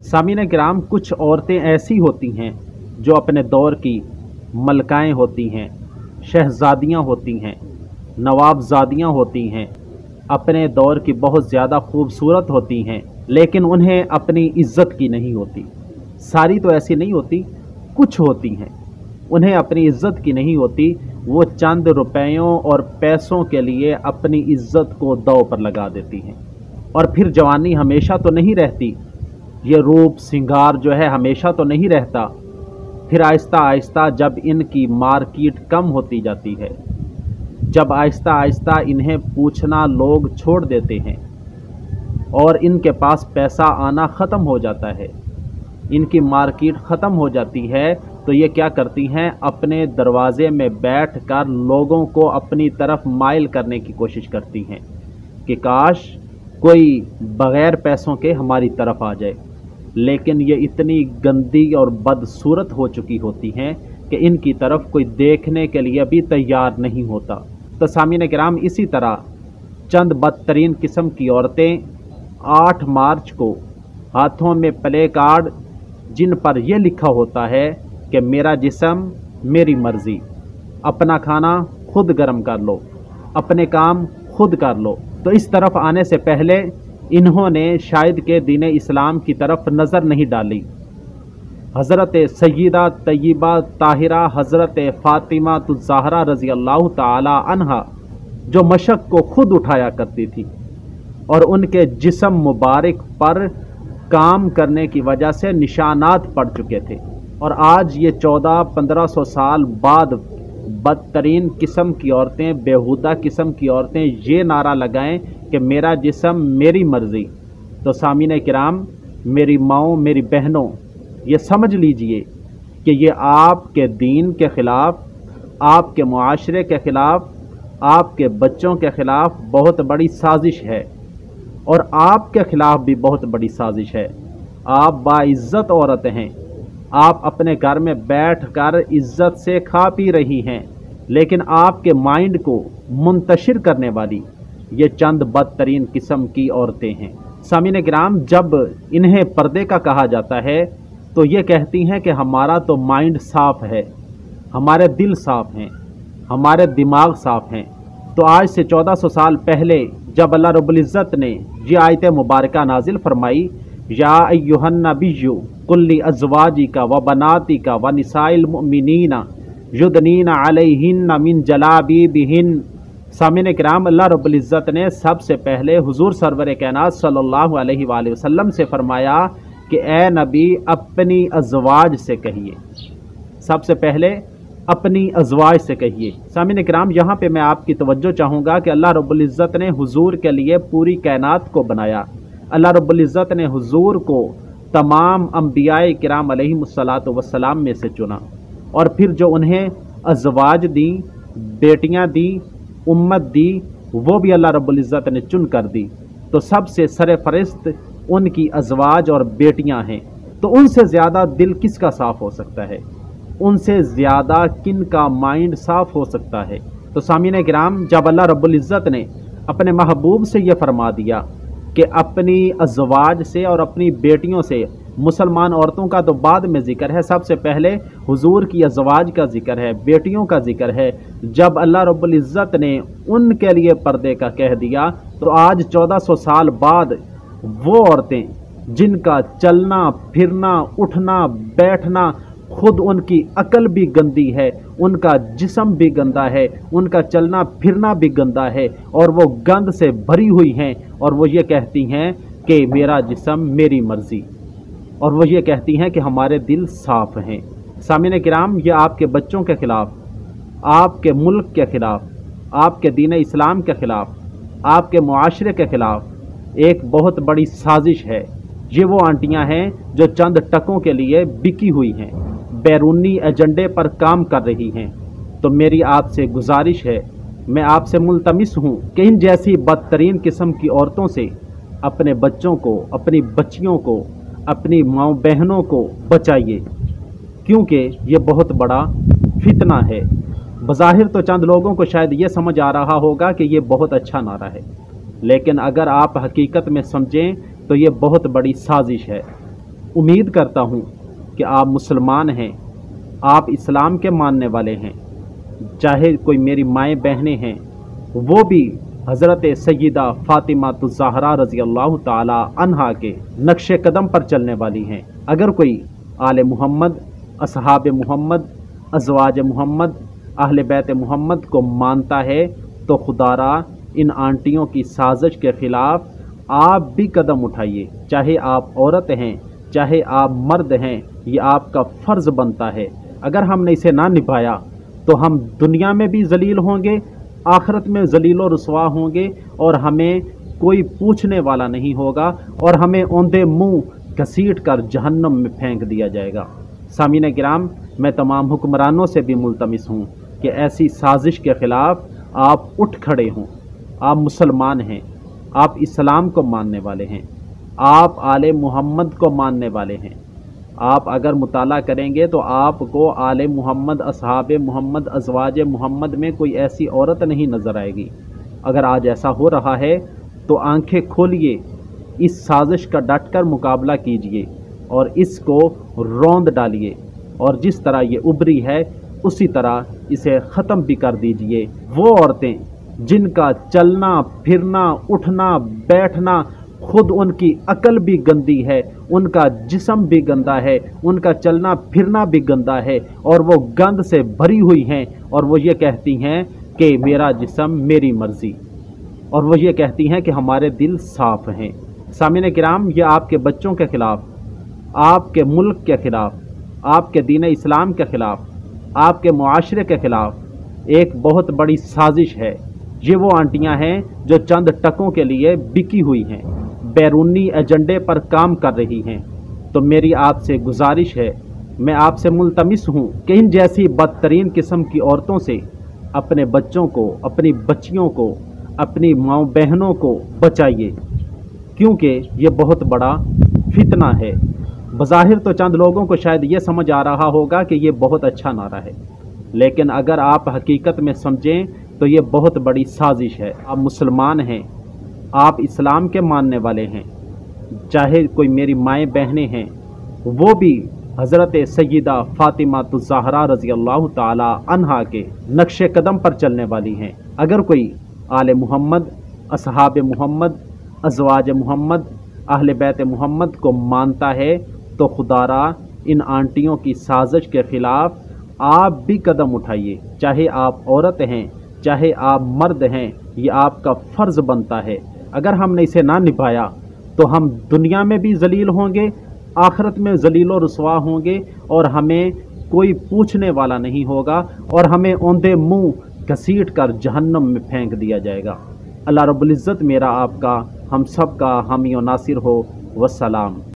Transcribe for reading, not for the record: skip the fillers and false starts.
सामीन किराम, कुछ औरतें ऐसी होती हैं जो अपने दौर की मलकाएं होती हैं, शहजादियां होती हैं, नवाबजादियां होती हैं, अपने दौर की बहुत ज़्यादा खूबसूरत होती हैं, लेकिन उन्हें अपनी इज़्ज़त की नहीं होती। सारी तो ऐसी नहीं होती, कुछ होती हैं, उन्हें अपनी इज़्ज़त की नहीं होती। वो चंद रुपयों और पैसों के लिए अपनी इज़्ज़त को दांव पर लगा देती हैं। और फिर जवानी हमेशा तो नहीं रहती, ये रूप सिंगार जो है हमेशा तो नहीं रहता। फिर आहिस्ता आहिस्ता जब इनकी मार्केट कम होती जाती है, जब आहिस्ता आहिस्ता इन्हें पूछना लोग छोड़ देते हैं और इनके पास पैसा आना ख़त्म हो जाता है, इनकी मार्केट ख़त्म हो जाती है, तो ये क्या करती हैं, अपने दरवाज़े में बैठकर लोगों को अपनी तरफ माइल करने की कोशिश करती हैं कि काश कोई बग़ैर पैसों के हमारी तरफ आ जाए। लेकिन ये इतनी गंदी और बदसूरत हो चुकी होती हैं कि इनकी तरफ कोई देखने के लिए भी तैयार नहीं होता। तो सामीन किराम, इसी तरह चंद बदतरीन किस्म की औरतें 8 मार्च को हाथों में प्ले कार्ड जिन पर यह लिखा होता है कि मेरा जिस्म मेरी मर्ज़ी, अपना खाना खुद गर्म कर लो, अपने काम खुद कर लो, तो इस तरफ आने से पहले इन्होंने शायद के दीन इस्लाम की तरफ नज़र नहीं डाली। हज़रत सय्यदा तय्यबा ताहिरा हज़रत फ़ातिमा ज़हरा रज़ी अल्लाह ताला अन्हा जो मशक को खुद उठाया करती थी और उनके जिस्म मुबारक पर काम करने की वजह से निशानात पड़ चुके थे, और आज ये 1400-1500 साल बाद बदतरीन किस्म की औरतें, बेहुदा किस्म की औरतें ये नारा लगाएं कि मेरा जिस्म मेरी मर्ज़ी। तो सामीन किराम, मेरी माओं, मेरी बहनों, ये समझ लीजिए कि ये आपके दीन के ख़िलाफ़, आपके मुआशरे के ख़िलाफ़, आपके बच्चों के ख़िलाफ़ बहुत बड़ी साजिश है, और आपके ख़िलाफ़ भी बहुत बड़ी साजिश है। आप बाइज़्ज़त औरत हैं, आप अपने घर में बैठकर इज़्ज़त से खा पी रही हैं, लेकिन आपके माइंड को मुंतशिर करने वाली ये चंद बदतरीन किस्म की औरतें हैं। सामीन किराम, जब इन्हें पर्दे का कहा जाता है तो ये कहती हैं कि हमारा तो माइंड साफ़ है, हमारे दिल साफ़ हैं, हमारे दिमाग साफ़ हैं। तो आज से 1400 साल पहले जब अल्लाह रब्बुल इज़्ज़त ने ये आयत मुबारका नाजिल फरमाई, या अय्युहन नबिय्यु कुल्ली अज़वाजिका व बनातिका व निसाइल मुमिनीना युदनीना अलैहिन्ना मिन जलाबीबिहिन। सामीन किराम, अल्लाह रब्बुल इज़्ज़त ने सबसे पहले हुजूर सरवर कायनात सल्लल्लाहु अलैहि वसल्लम से फरमाया कि ए नबी, अपनी अज़वाज से कहिए, सबसे पहले अपनी अज़वाज से कहिए। सामीन किराम, यहाँ पे मैं आपकी तवज्जो चाहूँगा कि अल्लाह रब्बुल इज़्ज़त ने हुजूर के लिए पूरी कायनात को बनाया। अल्लाह रब्बुल इज़्ज़त ने हुजूर को तमाम अंबियाए किराम अलैहिमुस्सलातु वस्सलाम में से चुना, और फिर जो उन्हें अज़वाज दी, बेटियां दी, उम्मत दी, वो भी अल्लाह रब्बुल इज़्ज़त ने चुन कर दी। तो सबसे सरफरिस्त उनकी अज़वाज और बेटियां हैं। तो उनसे ज़्यादा दिल किसका साफ़ हो सकता है, उनसे ज़्यादा किन का माइंड साफ़ हो सकता है। तो सामीन किराम, जब अल्लाह रब्बुल इज़्ज़त ने अपने महबूब से ये फरमा दिया कि अपनी अज़वाज से और अपनी बेटियों से, मुसलमान औरतों का तो बाद में ज़िक्र है, सबसे पहले हुजूर की अज़वाज का ज़िक्र है, बेटियों का ज़िक्र है। जब अल्लाह रब्बुल इज़्ज़त ने उनके लिए पर्दे का कह दिया, तो आज 1400 साल बाद वो औरतें जिनका चलना फिरना, उठना बैठना, खुद उनकी अकल भी गंदी है, उनका जिस्म भी गंदा है, उनका चलना फिरना भी गंदा है, और वो गंद से भरी हुई हैं, और वो ये कहती हैं कि मेरा जिस्म मेरी मर्ज़ी, और वो ये कहती हैं कि हमारे दिल साफ़ हैं। सामीन किराम, ये आपके बच्चों के ख़िलाफ़, आपके मुल्क के ख़िलाफ़, आपके दीन इस्लाम के ख़िलाफ़, आपके मुआशरे के ख़िलाफ़ एक बहुत बड़ी साजिश है। ये वो आंटियां हैं जो चंद टकों के लिए बिकी हुई हैं, बैरूनी एजेंडे पर काम कर रही हैं। तो मेरी आपसे गुजारिश है, मैं आपसे मुल्तमिस हूँ कि इन जैसी बदतरीन किस्म की औरतों से अपने बच्चों को, अपनी बच्चियों को, अपनी माँ बहनों को बचाइए, क्योंकि ये बहुत बड़ा फितना है। बज़ाहिर तो चंद लोगों को शायद ये समझ आ रहा होगा कि ये बहुत अच्छा नारा है, लेकिन अगर आप हकीकत में समझें तो ये बहुत बड़ी साजिश है। उम्मीद करता हूँ कि आप मुसलमान हैं, आप इस्लाम के मानने वाले हैं। चाहे कोई मेरी माएँ बहनें हैं, वो भी हज़रत सय्यदा फ़ातिमा ज़हरा रज़ी अल्लाह ताला अन्हा के नक्श कदम पर चलने वाली हैं। अगर कोई आले मुहम्मद, असहाब मुहम्मद, अज़वाज मुहम्मद, अहले बैत मुहम्मद को मानता है तो खुदारा इन आंटियों की साजिश के ख़िलाफ़ आप भी कदम उठाइए। चाहे आप औरत हैं, चाहे आप मर्द हैं, ये आपका फ़र्ज़ बनता है। अगर हमने इसे ना निभाया तो हम दुनिया में भी ज़लील होंगे, आखिरत में ज़लील व रुसवा होंगे, और हमें कोई पूछने वाला नहीं होगा, और हमें औंधे मुँह घसीट कर जहन्नम में फेंक दिया जाएगा। सामीन किराम, मैं तमाम हुक्मरानों से भी मुल्तमिस हूँ कि ऐसी साजिश के ख़िलाफ़ आप उठ खड़े हों। आप मुसलमान हैं, आप इस्लाम को मानने वाले हैं, आप आले मुहम्मद को मानने वाले हैं। आप अगर मुताला करेंगे तो आपको आले मुहम्मद, असहाब मुहम्मद, अज़वाज मुहम्मद में कोई ऐसी औरत नहीं नज़र आएगी। अगर आज ऐसा हो रहा है तो आंखें खोलिए, इस साजिश का डट कर मुकाबला कीजिए और इसको रौंद डालिए, और जिस तरह ये उभरी है उसी तरह इसे ख़त्म भी कर दीजिए। वो औरतें जिनका चलना फिरना, उठना बैठना, खुद उनकी अकल भी गंदी है, उनका जिस्म भी गंदा है, उनका चलना फिरना भी गंदा है, और वो गंद से भरी हुई हैं, और वो ये कहती हैं कि मेरा जिस्म मेरी मर्ज़ी, और वो ये कहती हैं कि हमारे दिल साफ़ हैं। सामीन किराम, ये आपके बच्चों के ख़िलाफ़, आपके मुल्क के ख़िलाफ़, आपके दीन इस्लाम के ख़िलाफ़, आपके मुआशरे के ख़िलाफ़ एक बहुत बड़ी साजिश है। ये वो आंटियां हैं जो चंद टकों के लिए बिकी हुई हैं, बैरूनी एजेंडे पर काम कर रही हैं। तो मेरी आपसे गुजारिश है, मैं आपसे मुल्तमिस हूँ कि इन जैसी बदतरीन किस्म की औरतों से अपने बच्चों को, अपनी बच्चियों को, अपनी माँ बहनों को बचाइए, क्योंकि ये बहुत बड़ा फितना है। बज़ाहिर तो चंद लोगों को शायद ये समझ आ रहा होगा कि ये बहुत अच्छा नारा है, लेकिन अगर आप हकीकत में समझें तो ये बहुत बड़ी साजिश है। आप मुसलमान हैं, आप इस्लाम के मानने वाले हैं। चाहे कोई मेरी माएँ बहनें हैं, वो भी हज़रत सय्यदा फ़ातिमा ज़हरा रज़ी अल्लाह ताला अन्हा के नक्श कदम पर चलने वाली हैं। अगर कोई आले मुहम्मद, असहाब मुहम्मद, अज़वाज मुहम्मद, अहले बैत मुहम्मद को मानता है तो खुदारा इन आंटियों की साजिश के ख़िलाफ़ आप भी कदम उठाइए। चाहे आप औरत हैं, चाहे आप मर्द हैं, ये आपका फ़र्ज़ बनता है। अगर हमने इसे ना निभाया तो हम दुनिया में भी ज़लील होंगे, आखिरत में ज़लील व रुसवा होंगे, और हमें कोई पूछने वाला नहीं होगा, और हमें औंधे मुँह घसीट कर जहन्नम में फेंक दिया जाएगा। अल्लाह रब्बुल इज़्ज़त मेरा आपका, हम सब का हामी और नासिर हो। वस्सलाम।